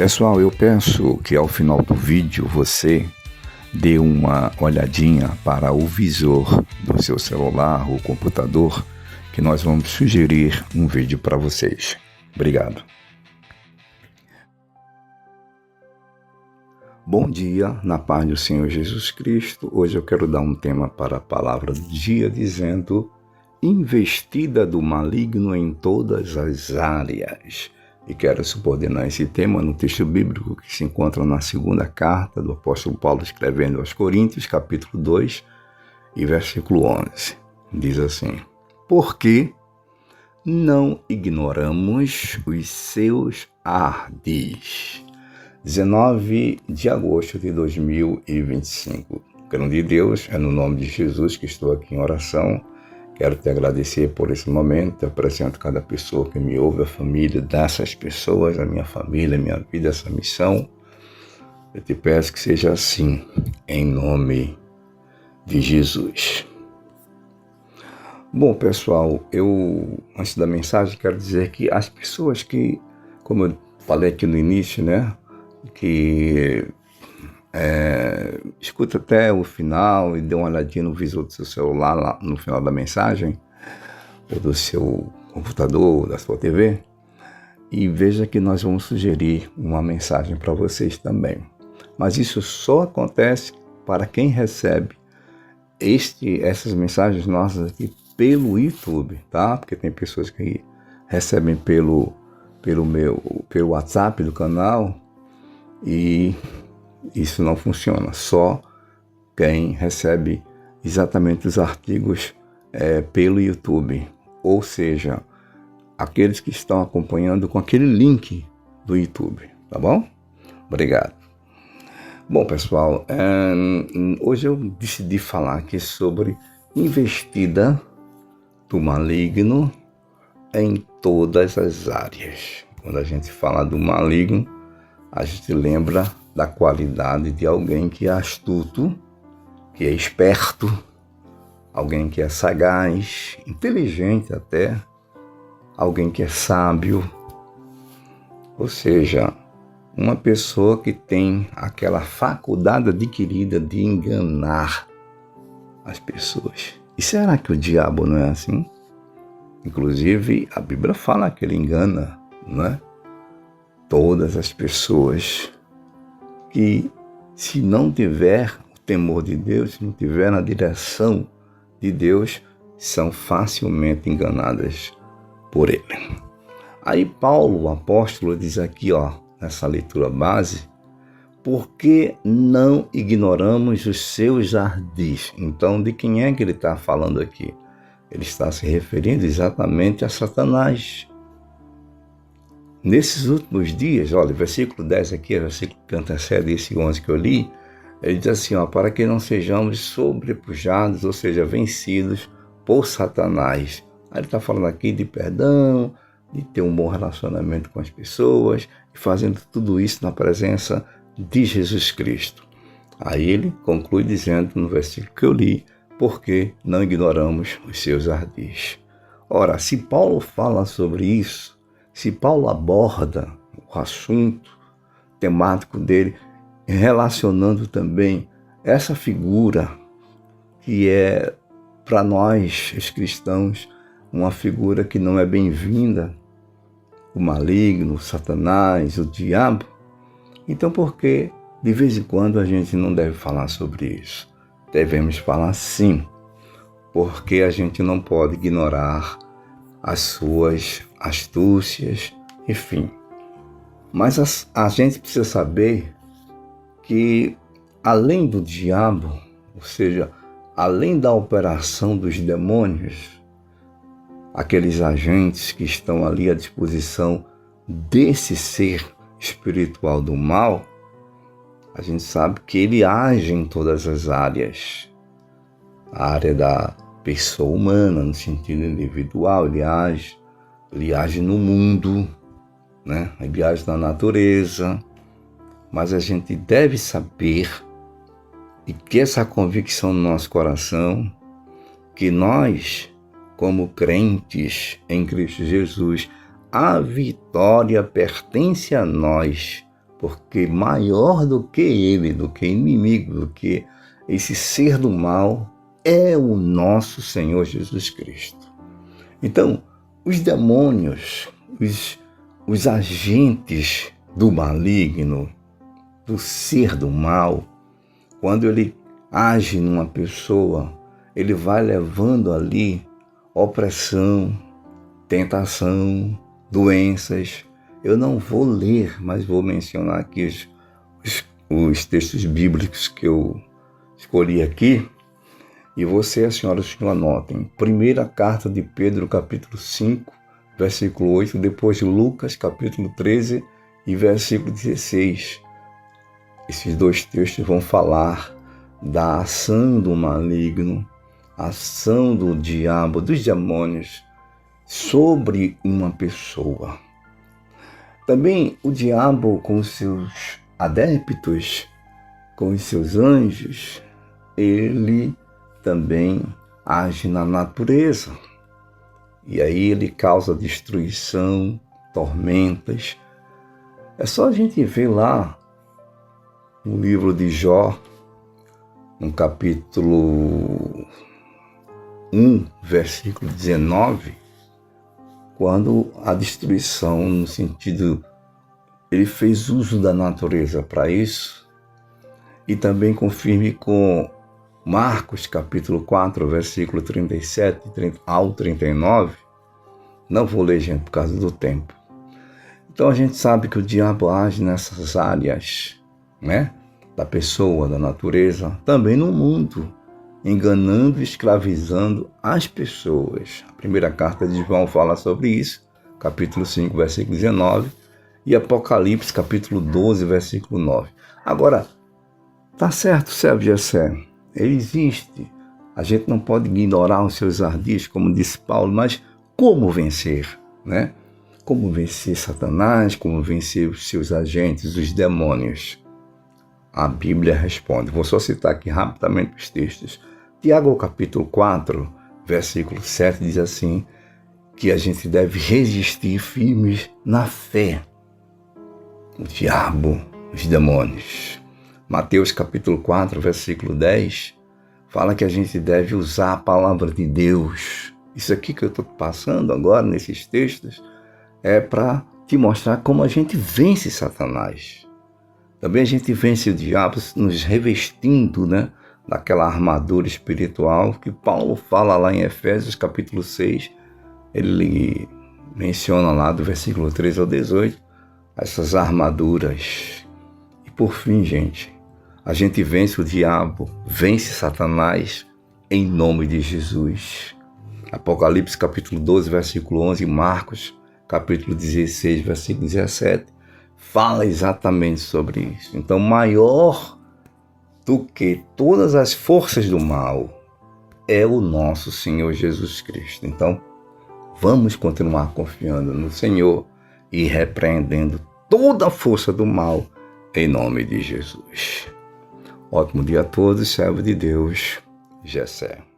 Pessoal, eu peço que ao final do vídeo você dê uma olhadinha para o visor do seu celular ou computador, que nós vamos sugerir um vídeo para vocês. Obrigado. Bom dia, na paz do Senhor Jesus Cristo. Hoje eu quero dar um tema para a palavra do dia, dizendo: investida do maligno em todas as áreas. E quero subordinar esse tema no texto bíblico que se encontra na segunda carta do apóstolo Paulo, escrevendo aos Coríntios, capítulo 2, e versículo 11. Diz assim: porque não ignoramos os seus ardis. 19 de agosto de 2025. Grande de Deus, é no nome de Jesus que estou aqui em oração. Quero te agradecer por esse momento. Eu apresento cada pessoa que me ouve, a família dessas pessoas, a minha família, a minha vida, essa missão. Eu te peço que seja assim, em nome de Jesus. Bom, pessoal, antes da mensagem, quero dizer que as pessoas que, como eu falei aqui no início, que escuta até o final e dê uma olhadinha no visor do seu celular lá no final da mensagem, ou do seu computador, da sua TV, e veja que nós vamos sugerir uma mensagem para vocês também. Mas isso só acontece para quem recebe essas mensagens nossas aqui pelo YouTube, tá? Porque tem pessoas que recebem pelo WhatsApp do canal, e isso não funciona. Só quem recebe exatamente os artigos pelo YouTube, ou seja, aqueles que estão acompanhando com aquele link do YouTube, tá bom? Obrigado. Bom, pessoal, hoje eu decidi falar aqui sobre investida do maligno em todas as áreas. Quando a gente fala do maligno, a gente lembra da qualidade de alguém que é astuto, que é esperto, alguém que é sagaz, inteligente até, alguém que é sábio, ou seja, uma pessoa que tem aquela faculdade adquirida de enganar as pessoas. E será que o diabo não é assim? Inclusive, a Bíblia fala que ele engana, não é? Todas as pessoas que, se não tiver o temor de Deus, se não tiver na direção de Deus, são facilmente enganadas por ele. Aí Paulo, o apóstolo, diz aqui, nessa leitura base: porque não ignoramos os seus ardis. Então, de quem é que ele está falando aqui? Ele está se referindo exatamente a Satanás. Nesses últimos dias, olha, versículo 10 aqui, versículo que antecede esse 11 que eu li, ele diz assim, para que não sejamos sobrepujados, ou seja, vencidos por Satanás. Aí ele está falando aqui de perdão, de ter um bom relacionamento com as pessoas, e fazendo tudo isso na presença de Jesus Cristo. Aí ele conclui dizendo no versículo que eu li: porque não ignoramos os seus ardis. Ora, se Paulo fala sobre isso, se Paulo aborda o assunto temático dele, relacionando também essa figura que é, para nós, os cristãos, uma figura que não é bem-vinda, o maligno, o Satanás, o diabo, então por que de vez em quando a gente não deve falar sobre isso? Devemos falar sim, porque a gente não pode ignorar as suas astúcias, enfim. Mas a gente precisa saber que, além do diabo, ou seja, além da operação dos demônios, aqueles agentes que estão ali à disposição desse ser espiritual do mal, a gente sabe que ele age em todas as áreas. A área da pessoa humana, no sentido individual, ele age no mundo, ele age na natureza, mas a gente deve saber e ter essa convicção no nosso coração que nós, como crentes em Cristo Jesus, a vitória pertence a nós, porque maior do que ele, do que inimigo, do que esse ser do mal, é o nosso Senhor Jesus Cristo. Então, os demônios, os agentes do maligno, do ser do mal, quando ele age numa pessoa, ele vai levando ali opressão, tentação, doenças. Eu não vou ler, mas vou mencionar aqui os textos bíblicos que eu escolhi aqui. E você, a senhora, o senhor anotem. Primeira carta de Pedro, capítulo 5, versículo 8, depois de Lucas, capítulo 13 e versículo 16. Esses dois textos vão falar da ação do maligno, a ação do diabo, dos demônios, sobre uma pessoa. Também o diabo, com os seus adeptos, com os seus anjos, ele também age na natureza. E aí ele causa destruição, tormentas. É só a gente ver lá no livro de Jó, no capítulo 1, versículo 19, quando a destruição, no sentido, ele fez uso da natureza para isso, e também confirme com Marcos, capítulo 4, versículo 37 ao 39, não vou ler, gente, por causa do tempo. Então a gente sabe que o diabo age nessas áreas, né? Da pessoa, da natureza, também no mundo, enganando e escravizando as pessoas. A primeira carta de João fala sobre isso, capítulo 5, versículo 19, e Apocalipse, capítulo 12, versículo 9. Agora, tá certo, Sérgio Gessé, ele existe. A gente não pode ignorar os seus ardis, como disse Paulo, mas como vencer, né? Como vencer Satanás, como vencer os seus agentes, os demônios? A Bíblia responde. Vou só citar aqui rapidamente os textos. Tiago, capítulo 4, versículo 7, diz assim, que a gente deve resistir firmes na fé. O diabo, os demônios. Mateus, capítulo 4, versículo 10, fala que a gente deve usar a palavra de Deus. Isso aqui que eu estou passando agora, nesses textos, é para te mostrar como a gente vence Satanás. Também a gente vence o diabo nos revestindo, né, daquela armadura espiritual que Paulo fala lá em Efésios capítulo 6. Ele menciona lá do versículo 13 ao 18 essas armaduras. E por fim, gente, a gente vence o diabo, vence Satanás em nome de Jesus. Apocalipse capítulo 12, versículo 11, Marcos capítulo 16, versículo 17, fala exatamente sobre isso. Então, maior do que todas as forças do mal é o nosso Senhor Jesus Cristo. Então, vamos continuar confiando no Senhor e repreendendo toda a força do mal em nome de Jesus. Ótimo dia a todos, servo de Deus, Gessé.